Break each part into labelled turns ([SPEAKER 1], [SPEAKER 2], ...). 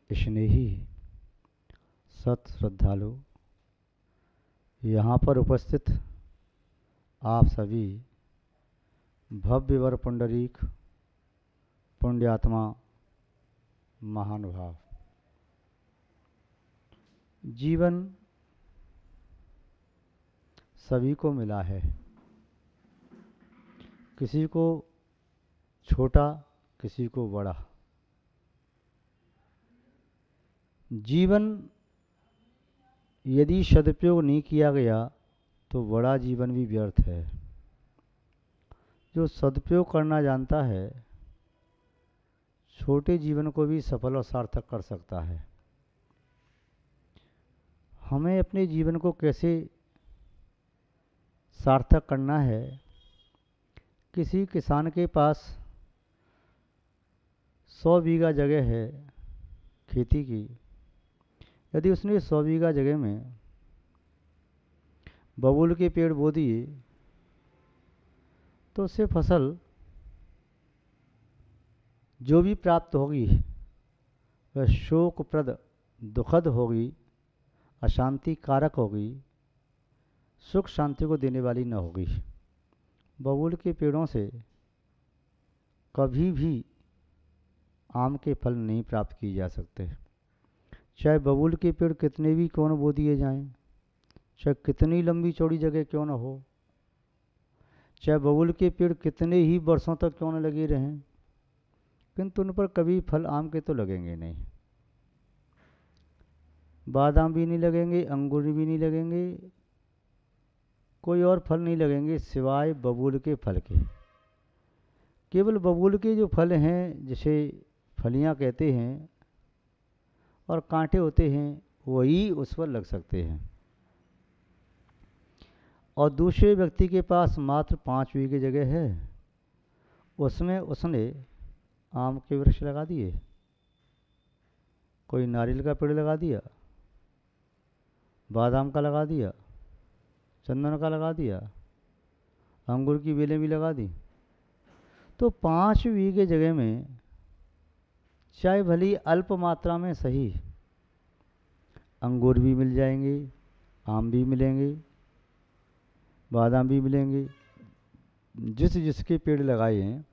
[SPEAKER 1] स्नेही सत श्रद्धालु, यहाँ पर उपस्थित आप सभी भव्यवर पुंडरीक पुण्यात्मा महानुभाव, जीवन सभी को मिला है। किसी को छोटा, किसी को बड़ा। जीवन यदि सदुपयोग नहीं किया गया तो बड़ा जीवन भी व्यर्थ है। जो सदुपयोग करना जानता है छोटे जीवन को भी सफल और सार्थक कर सकता है। हमें अपने जीवन को कैसे सार्थक करना है। किसी किसान के पास 100 बीघा जगह है खेती की। यदि उसने 100 बीघा जगह में बबूल के पेड़ बो दिए तो उससे फसल जो भी प्राप्त होगी वह शोकप्रद दुखद होगी, अशांति कारक होगी, सुख शांति को देने वाली न होगी। बबूल के पेड़ों से कभी भी आम के फल नहीं प्राप्त किए जा सकते। चाहे बबूल के पेड़ कितने भी क्यों न बो दिए जाएं, चाहे कितनी लंबी चौड़ी जगह क्यों न हो, चाहे बबूल के पेड़ कितने ही वर्षों तक क्यों न लगे रहें, किंतु उन पर कभी फल आम के तो लगेंगे नहीं। बादाम भी नहीं लगेंगे, अंगूर भी नहीं लगेंगे, कोई और फल नहीं लगेंगे सिवाय बबूल के फल के। केवल बबूल के जो फल हैं, जिसे फलियां कहते हैं और कांटे होते हैं, वही उस पर लग सकते हैं। और दूसरे व्यक्ति के पास मात्र 5 बीघे जगह है, उसमें उसने आम के वृक्ष लगा दिए, कोई नारियल का पेड़ लगा दिया, बादाम का लगा दिया, चंदन का लगा दिया, अंगूर की बेलें भी लगा दी। तो 5 बीघे जगह में चाहे भली अल्प मात्रा में सही अंगूर भी मिल जाएंगे, आम भी मिलेंगे, बादाम भी मिलेंगे। जिसके पेड़ लगाए हैं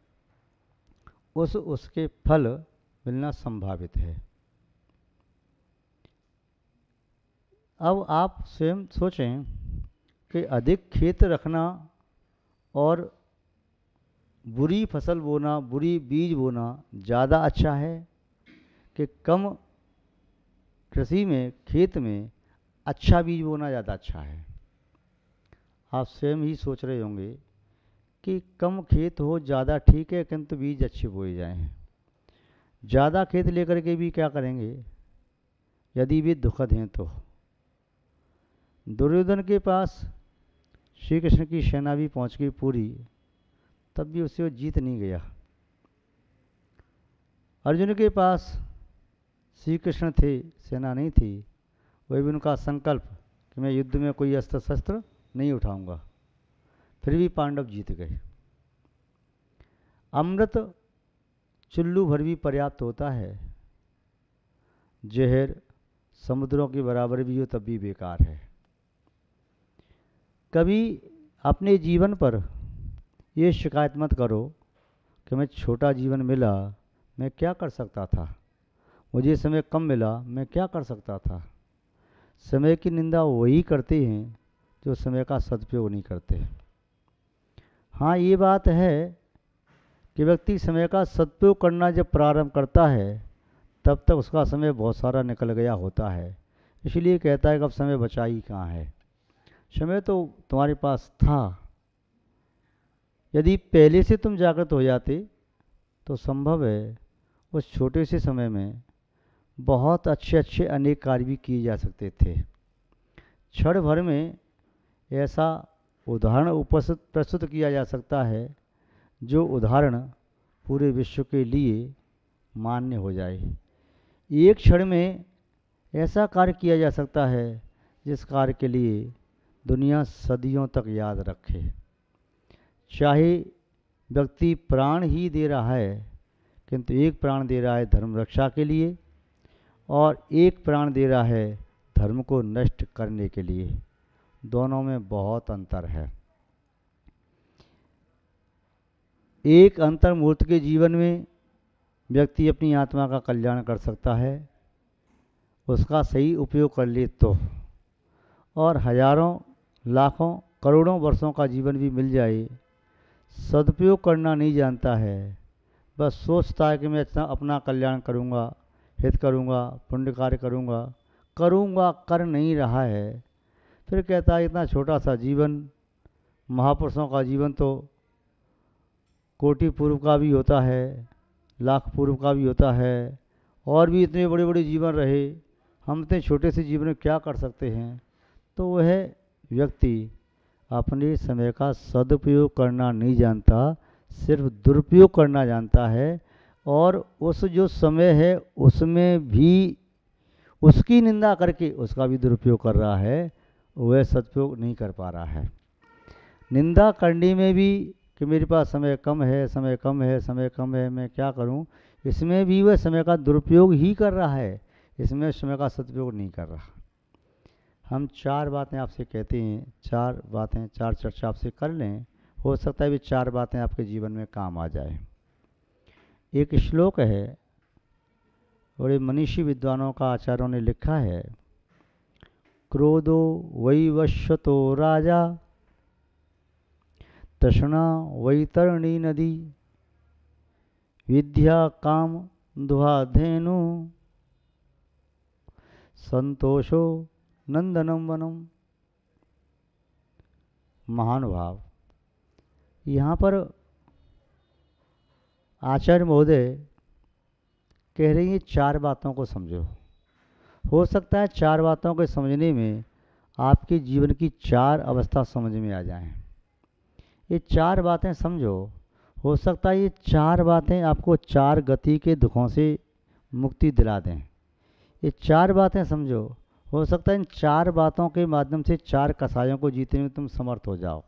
[SPEAKER 1] उसके फल मिलना संभावित है। अब आप स्वयं सोचें कि अधिक खेत रखना और बुरी फसल बोना, बुरी बीज बोना ज़्यादा अच्छा है कि कम कृषि में, खेत में अच्छा बीज बोना ज़्यादा अच्छा है। आप स्वयं ही सोच रहे होंगे कि कम खेत हो ज़्यादा ठीक है, किंतु बीज अच्छे बोए जाएं। ज़्यादा खेत लेकर के भी क्या करेंगे यदि वे दुखद हैं तो। दुर्योधन के पास श्री कृष्ण की सेना भी पहुंच गई पूरी, तब भी उससे वो जीत नहीं गया। अर्जुन के पास श्री कृष्ण थे, सेना नहीं थी, वही भी उनका संकल्प कि मैं युद्ध में कोई अस्त्र शस्त्र नहीं उठाऊंगा, फिर भी पांडव जीत गए। अमृत चुल्लू भर भी पर्याप्त होता है, जहर समुद्रों के बराबर भी हो तब भी बेकार है। कभी अपने जीवन पर ये शिकायत मत करो कि मैं छोटा जीवन मिला, मैं क्या कर सकता था, मुझे समय कम मिला, मैं क्या कर सकता था। समय की निंदा वही करते हैं जो समय का सदुपयोग नहीं करते। हाँ, ये बात है कि व्यक्ति समय का सदुपयोग करना जब प्रारंभ करता है तब तक उसका समय बहुत सारा निकल गया होता है। इसलिए कहता है कि अब समय बचा ही कहाँ है। समय तो तुम्हारे पास था। यदि पहले से तुम जागृत हो जाते तो संभव है उस छोटे से समय में बहुत अच्छे अच्छे अनेक कार्य भी किए जा सकते थे। क्षण भर में ऐसा उदाहरण प्रस्तुत किया जा सकता है जो उदाहरण पूरे विश्व के लिए मान्य हो जाए। एक क्षण में ऐसा कार्य किया जा सकता है जिस कार्य के लिए दुनिया सदियों तक याद रखे। चाहे व्यक्ति प्राण ही दे रहा है, किंतु एक प्राण दे रहा है धर्म रक्षा के लिए और एक प्राण दे रहा है धर्म को नष्ट करने के लिए। दोनों में बहुत अंतर है। एक अंतर्मूर्त के जीवन में व्यक्ति अपनी आत्मा का कल्याण कर सकता है, उसका सही उपयोग कर ले तो, और हजारों लाखों करोड़ों वर्षों का जीवन भी मिल जाए, सदुपयोग करना नहीं जानता है, बस सोचता है कि मैं अपना कल्याण करूँगा, हित करूँगा, पुण्य कार्य करूँगा, कर नहीं रहा है। फिर कहता है इतना छोटा सा जीवन, महापुरुषों का जीवन तो कोटि पूर्व का भी होता है, लाख पूर्व का भी होता है, और भी इतने बड़े बड़े जीवन रहे, हम इतने छोटे से जीवन में क्या कर सकते हैं। तो वह व्यक्ति अपने समय का सदुपयोग करना नहीं जानता, सिर्फ दुरुपयोग करना जानता है, और उस जो समय है उसमें भी उसकी निंदा करके उसका भी दुरुपयोग कर रहा है, वह सदुपयोग नहीं कर पा रहा है। निंदा करने में भी कि मेरे पास समय कम है, समय कम है, समय कम है, मैं क्या करूं, इसमें भी वह समय का दुरुपयोग ही कर रहा है, इसमें समय का सदुपयोग नहीं कर रहा। हम चार बातें आपसे कहते हैं, चार बातें, चार चर्चा आपसे कर लें, हो सकता है भी चार बातें आपके जीवन में काम आ जाए। एक श्लोक है, बड़े मनीषी विद्वानों का आचार्यों ने लिखा है, क्रोधो वैवश्वतो राजा तृष्णा वैतरणी नदी विद्या काम दुहाधेनु संतोषो नंदनम वनम। महान भाव। यहाँ पर आचार्य महोदय कह रही हैं चार बातों को समझो। हो सकता है चार बातों को समझने में आपके जीवन की चार अवस्था समझ में आ जाएं। ये चार बातें समझो, हो सकता है ये चार बातें आपको चार गति के दुखों से मुक्ति दिला दें। ये चार बातें समझो, हो सकता है इन चार बातों के माध्यम से चार कसायों को जीतने में तुम समर्थ हो जाओ।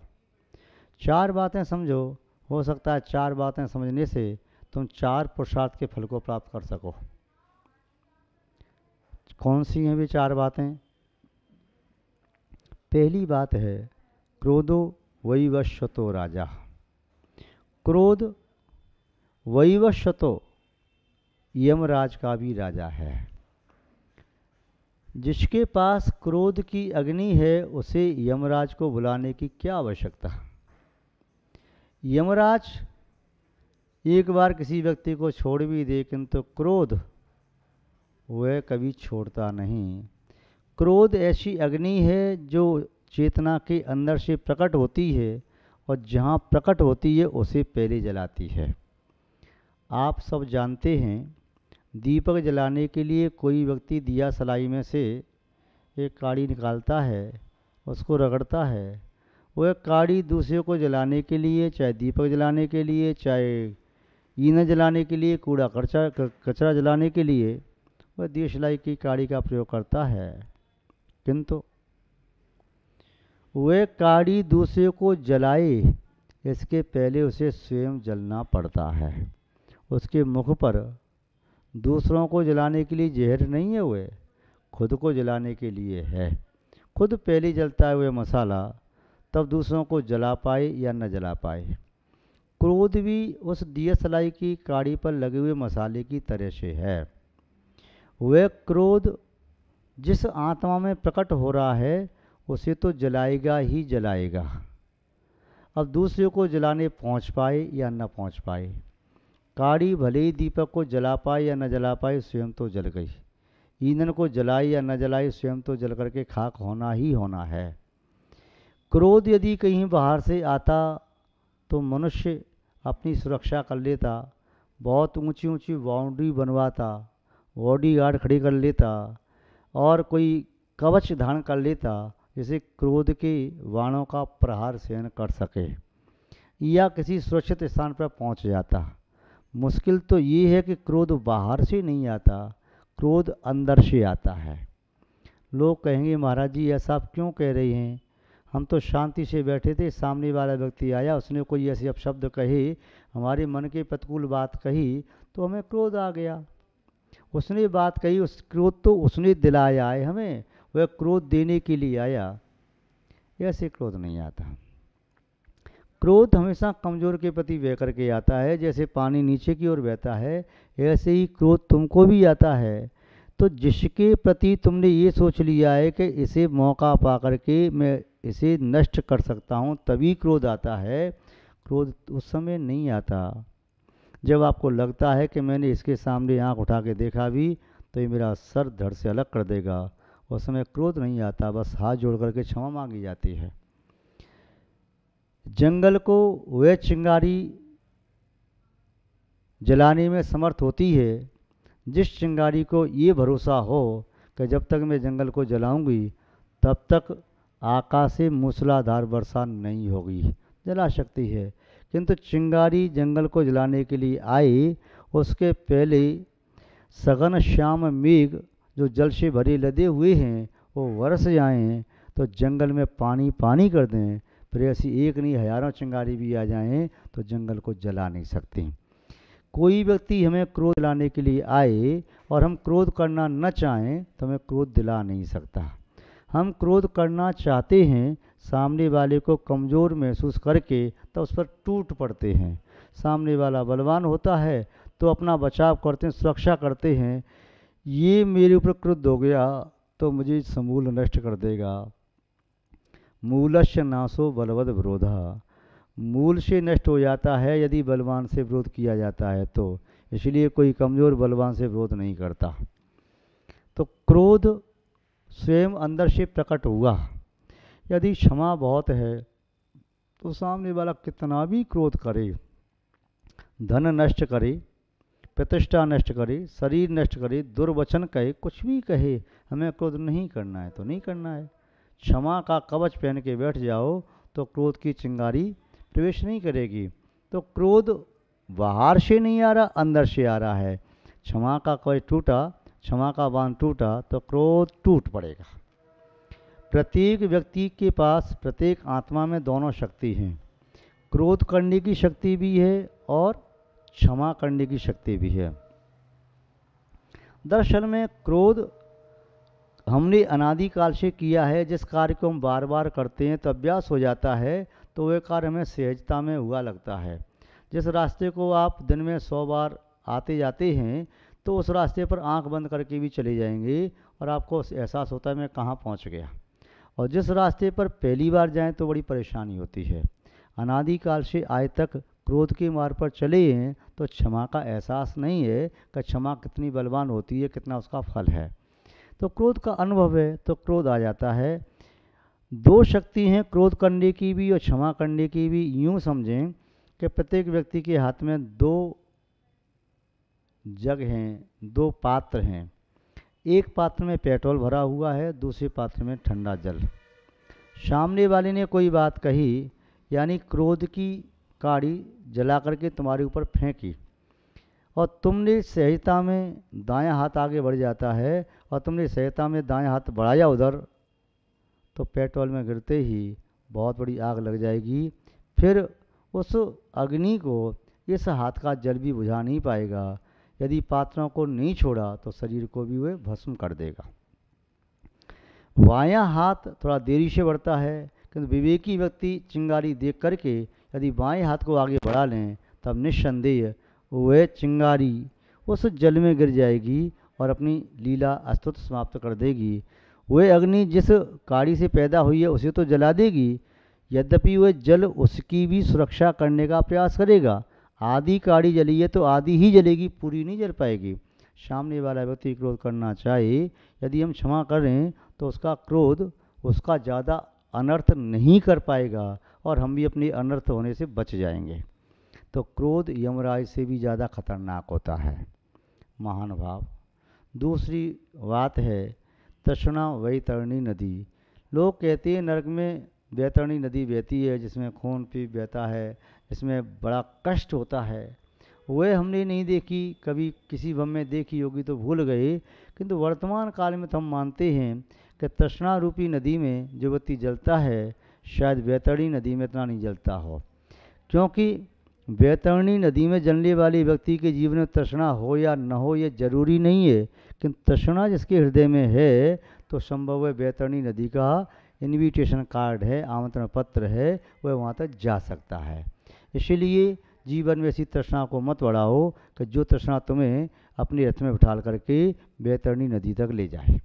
[SPEAKER 1] चार बातें समझो, हो सकता है चार बातें समझने से तुम चार पुरुषार्थ के फल को प्राप्त कर सको। कौन सी हैं वे चार बातें? पहली बात है क्रोधो वैवश्वतो राजा। क्रोध वैवश्वतो यमराज का भी राजा है। जिसके पास क्रोध की अग्नि है उसे यमराज को बुलाने की क्या आवश्यकता। यमराज एक बार किसी व्यक्ति को छोड़ भी दे, किंतु क्रोध वह कभी छोड़ता नहीं। क्रोध ऐसी अग्नि है जो चेतना के अंदर से प्रकट होती है, और जहाँ प्रकट होती है उसे पहले जलाती है। आप सब जानते हैं, दीपक जलाने के लिए कोई व्यक्ति दिया सलाई में से एक काड़ी निकालता है, उसको रगड़ता है। वह काड़ी दूसरे को जलाने के लिए, चाहे दीपक जलाने के लिए, चाहे ईंधन जलाने के लिए, कूड़ा कचरा जलाने के लिए, वह दिया सलाई की काड़ी का प्रयोग करता है। किंतु वह काड़ी दूसरे को जलाए इसके पहले उसे स्वयं जलना पड़ता है। उसके मुख पर दूसरों को जलाने के लिए जहर नहीं है, वह खुद को जलाने के लिए है। खुद पहले जलता है वह मसाला, तब दूसरों को जला पाए या न जला पाए। क्रोध भी उस दिया सलाई की काड़ी पर लगे हुए मसाले की तरह से है। वह क्रोध जिस आत्मा में प्रकट हो रहा है उसे तो जलाएगा ही जलाएगा। अब दूसरे को जलाने पहुंच पाए या न पहुंच पाए, काड़ी भले ही दीपक को जला पाए या न जला पाए, स्वयं तो जल गई। ईंधन को जलाए या न जलाए, स्वयं तो जल करके खाक होना ही होना है। क्रोध यदि कहीं बाहर से आता तो मनुष्य अपनी सुरक्षा कर लेता, बहुत ऊंची ऊंची बाउंड्री बनवाता, बॉडी गार्ड खड़ी कर लेता, और कोई कवच धारण कर लेता जिसे क्रोध के बाणों का प्रहार सहन कर सके, या किसी सुरक्षित स्थान पर पहुंच जाता। मुश्किल तो ये है कि क्रोध बाहर से नहीं आता, क्रोध अंदर से आता है। लोग कहेंगे महाराज जी ऐसा आप क्यों कह रहे हैं, हम तो शांति से बैठे थे, सामने वाला व्यक्ति आया, उसने कोई ऐसे अपशब्द कहे, हमारे मन के प्रतिकूल बात कही, तो हमें क्रोध आ गया। उसने बात कही, उस क्रोध तो उसने दिलाया है हमें, वह क्रोध देने के लिए आया। ऐसे क्रोध नहीं आता। क्रोध हमेशा कमज़ोर के प्रति बह करके आता है। जैसे पानी नीचे की ओर बहता है, ऐसे ही क्रोध तुमको भी आता है। तो जिसके प्रति तुमने ये सोच लिया है कि इसे मौका पा करके मैं इसे नष्ट कर सकता हूँ, तभी क्रोध आता है, क्रोध उस समय नहीं आता। जब आपको लगता है कि मैंने इसके सामने आंख उठा के देखा भी तो ये मेरा सर धड़ से अलग कर देगा, उस समय क्रोध नहीं आता, बस हाथ जोड़ करके क्षमा मांगी जाती है। जंगल को वह चिंगारी जलाने में समर्थ होती है जिस चिंगारी को ये भरोसा हो कि जब तक मैं जंगल को जलाऊंगी तब तक आकाश से मूसलाधार वर्षा नहीं होगी, जला सकती है। किंतु चिंगारी जंगल को जलाने के लिए आए, उसके पहले सघन श्याम मेघ जो जल से भरे लदे हुए हैं वो बरस जाएं तो जंगल में पानी पानी कर दें, फिर ऐसी एक नहीं हजारों चिंगारी भी आ जाएं तो जंगल को जला नहीं सकती। कोई व्यक्ति हमें क्रोध दिलाने के लिए आए और हम क्रोध करना न चाहें तो हमें क्रोध दिला नहीं सकता। हम क्रोध करना चाहते हैं, सामने वाले को कमज़ोर महसूस करके तो उस पर टूट पड़ते हैं। सामने वाला बलवान होता है तो अपना बचाव करते हैं, सुरक्षा करते हैं। ये मेरे ऊपर क्रुद्ध हो गया तो मुझे समूल नष्ट कर देगा। मूलस्य नाशो बलवद विरोधा, मूल से नष्ट हो जाता है यदि बलवान से विरोध किया जाता है तो, इसलिए कोई कमज़ोर बलवान से विरोध नहीं करता। तो क्रोध स्वयं अंदर से प्रकट हुआ। यदि क्षमा बहुत है तो सामने वाला कितना भी क्रोध करे, धन नष्ट करे, प्रतिष्ठा नष्ट करे, शरीर नष्ट करे, दुर्वचन कहे, कुछ भी कहे, हमें क्रोध नहीं करना है तो नहीं करना है। क्षमा का कवच पहन के बैठ जाओ तो क्रोध की चिंगारी प्रवेश नहीं करेगी। तो क्रोध बाहर से नहीं आ रहा, अंदर से आ रहा है। क्षमा का कवच टूटा, क्षमा का बांध टूटा तो क्रोध टूट पड़ेगा। प्रत्येक व्यक्ति के पास, प्रत्येक आत्मा में दोनों शक्ति हैं, क्रोध करने की शक्ति भी है और क्षमा करने की शक्ति भी है। दरअसल में क्रोध हमने अनादिकाल से किया है, जिस कार्य को हम बार बार करते हैं तो अभ्यास हो जाता है तो वह कार्य हमें सहजता में हुआ लगता है। जिस रास्ते को आप दिन में 100 बार आते जाते हैं तो उस रास्ते पर आंख बंद करके भी चले जाएंगे और आपको एहसास होता है मैं कहाँ पहुँच गया। और जिस रास्ते पर पहली बार जाएं तो बड़ी परेशानी होती है। अनादिकाल से आज तक क्रोध के मार्ग पर चले हैं तो क्षमा का एहसास नहीं है कि क्षमा कितनी बलवान होती है, कितना उसका फल है। तो क्रोध का अनुभव है तो क्रोध आ जाता है। दो शक्ति हैं क्रोध करने की भी और क्षमा करने की भी। यूँ समझें कि प्रत्येक व्यक्ति के हाथ में 2 जग हैं, 2 पात्र हैं। एक पात्र में पेट्रोल भरा हुआ है, दूसरे पात्र में ठंडा जल। सामने वाले ने कोई बात कही, यानी क्रोध की काड़ी जला करके तुम्हारे ऊपर फेंकी और तुमने सहजता में दायां हाथ आगे बढ़ जाता है और तुमने सहजता में दायां हाथ बढ़ाया उधर, तो पेट्रोल में गिरते ही बहुत बड़ी आग लग जाएगी। फिर उस अग्नि को इस हाथ का जल भी बुझा नहीं पाएगा। यदि पात्रों को नहीं छोड़ा तो शरीर को भी वह भस्म कर देगा। बायां हाथ थोड़ा देरी से बढ़ता है, किंतु विवेकी व्यक्ति चिंगारी देख करके यदि बाएं हाथ को आगे बढ़ा लें तब निस्संदेह वह चिंगारी उस जल में गिर जाएगी और अपनी लीला अस्तित्व समाप्त कर देगी। वह अग्नि जिस काड़ी से पैदा हुई है उसे तो जला देगी, यद्यपि वह जल उसकी भी सुरक्षा करने का प्रयास करेगा। आधी काड़ी जली है तो आधी ही जलेगी, पूरी नहीं जल पाएगी। सामने वाला व्यक्ति क्रोध करना चाहे, यदि हम क्षमा करें तो उसका क्रोध उसका ज़्यादा अनर्थ नहीं कर पाएगा और हम भी अपने अनर्थ होने से बच जाएंगे। तो क्रोध यमराज से भी ज़्यादा खतरनाक होता है, महानुभाव। दूसरी बात है तृष्णा वैतरणी नदी। लोग कहते हैं नरक में वैतरणी नदी बहती है जिसमें खून भी बहता है, जिसमें बड़ा कष्ट होता है। वह हमने नहीं देखी, कभी किसी भ्रम में देखी होगी तो भूल गए, किंतु वर्तमान काल में तो हम मानते हैं कि तृष्णा रूपी नदी में जो व्यक्ति जलता है शायद वैतरणी नदी में इतना नहीं जलता हो, क्योंकि बैतरणी नदी में जलने वाले व्यक्ति के जीवन में तृष्णा हो या न हो ये जरूरी नहीं है, किंतु तृष्णा जिसके हृदय में है तो संभव है बैतरणी नदी का इनविटेशन कार्ड है, आमंत्रण पत्र है, वह वहाँ तक जा सकता है। इसीलिए जीवन में ऐसी तृष्णा को मत बढ़ाओ कि जो तृष्णा तुम्हें अपने रथ में बिठाल करके बैतरणी नदी तक ले जाए।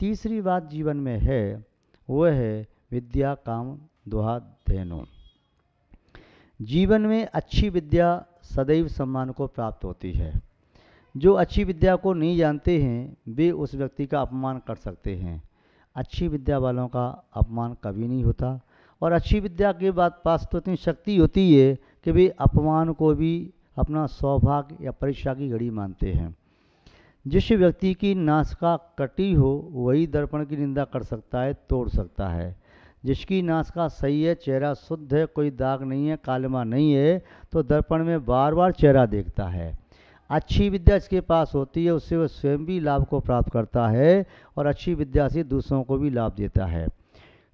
[SPEAKER 1] तीसरी बात जीवन में है वह है विद्या काम दुहा धेनु। जीवन में अच्छी विद्या सदैव सम्मान को प्राप्त होती है। जो अच्छी विद्या को नहीं जानते हैं वे उस व्यक्ति का अपमान कर सकते हैं। अच्छी विद्या वालों का अपमान कभी नहीं होता, और अच्छी विद्या के बाद पास तो इतनी शक्ति होती है कि वे अपमान को भी अपना सौभाग्य या परीक्षा की घड़ी मानते हैं। जिस व्यक्ति की नासिका कटी हो वही दर्पण की निंदा कर सकता है, तोड़ सकता है। जिसकी नासिका सही है, चेहरा शुद्ध है, कोई दाग नहीं है, कालिमा नहीं है, तो दर्पण में बार बार चेहरा देखता है। अच्छी विद्या जिसके पास होती है उससे वह स्वयं भी लाभ को प्राप्त करता है और अच्छी विद्या से दूसरों को भी लाभ देता है।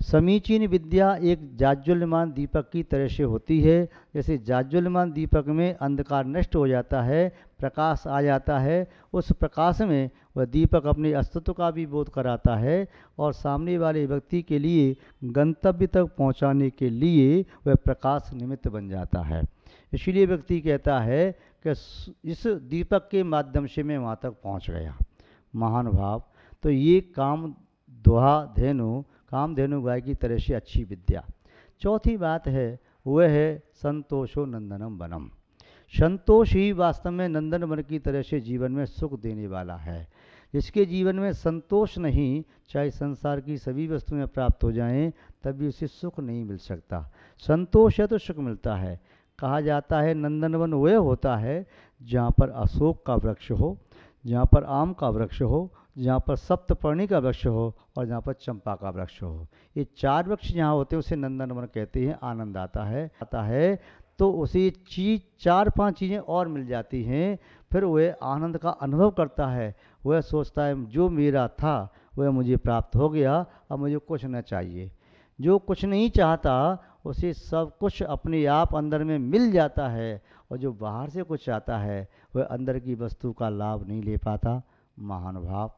[SPEAKER 1] समीचीन विद्या एक जाज्वल्यमान दीपक की तरह से होती है। जैसे जाज्वल्यमान दीपक में अंधकार नष्ट हो जाता है, प्रकाश आ जाता है, उस प्रकाश में वह दीपक अपने अस्तित्व का भी बोध कराता है और सामने वाले व्यक्ति के लिए गंतव्य तक पहुंचाने के लिए वह प्रकाश निमित्त बन जाता है। इसीलिए व्यक्ति कहता है कि इस दीपक के माध्यम से मैं वहाँ तक पहुँच गया। महान भाव। तो ये काम दोहा धेनु, कामधेनु गाय की तरह से अच्छी विद्या। चौथी बात है वह है संतोषो नंदनम वनम। संतोष ही वास्तव में नंदन वन की तरह से जीवन में सुख देने वाला है। जिसके जीवन में संतोष नहीं, चाहे संसार की सभी वस्तुएं प्राप्त हो जाएं तब भी उसे सुख नहीं मिल सकता। संतोष है तो सुख मिलता है। कहा जाता है नंदनवन वह होता है जहाँ पर अशोक का वृक्ष हो, जहाँ पर आम का वृक्ष हो, जहाँ पर सप्तपर्णी का वृक्ष हो और जहाँ पर चंपा का वृक्ष हो। ये चार वृक्ष जहाँ होते हैं उसे नंदनवन कहते हैं। आनंद आता है तो उसे चीज 4-5 चीज़ें और मिल जाती हैं, फिर वह आनंद का अनुभव करता है। वह सोचता है जो मेरा था वह मुझे प्राप्त हो गया, अब मुझे कुछ न चाहिए। जो कुछ नहीं चाहता उसे सब कुछ अपने आप अंदर में मिल जाता है, और जो बाहर से कुछ चाहता है वह अंदर की वस्तु का लाभ नहीं ले पाता। महान भाव।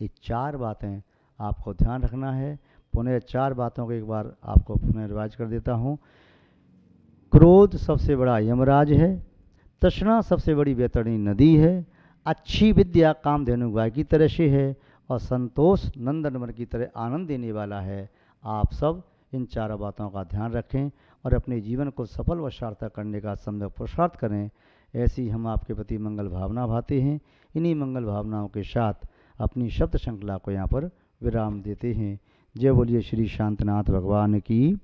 [SPEAKER 1] ये 4 बातें आपको ध्यान रखना है। पुनः 4 बातों को एक बार आपको पुनः रिवाइज कर देता हूँ। क्रोध सबसे बड़ा यमराज है, तृष्णा सबसे बड़ी बैतरणी नदी है, अच्छी विद्या कामधेनु गाय की तरह से है, और संतोष नंदनवन की तरह आनंद देने वाला है। आप सब इन 4 बातों का ध्यान रखें और अपने जीवन को सफल व सार्थक करने का सम्यक पुरुषार्थ करें। ऐसी हम आपके प्रति मंगल भावना भाते हैं। इन्हीं मंगल भावनाओं के साथ अपनी शब्द श्रृंखला को यहाँ पर विराम देते हैं। जय बोलिए श्री शांतनाथ भगवान की।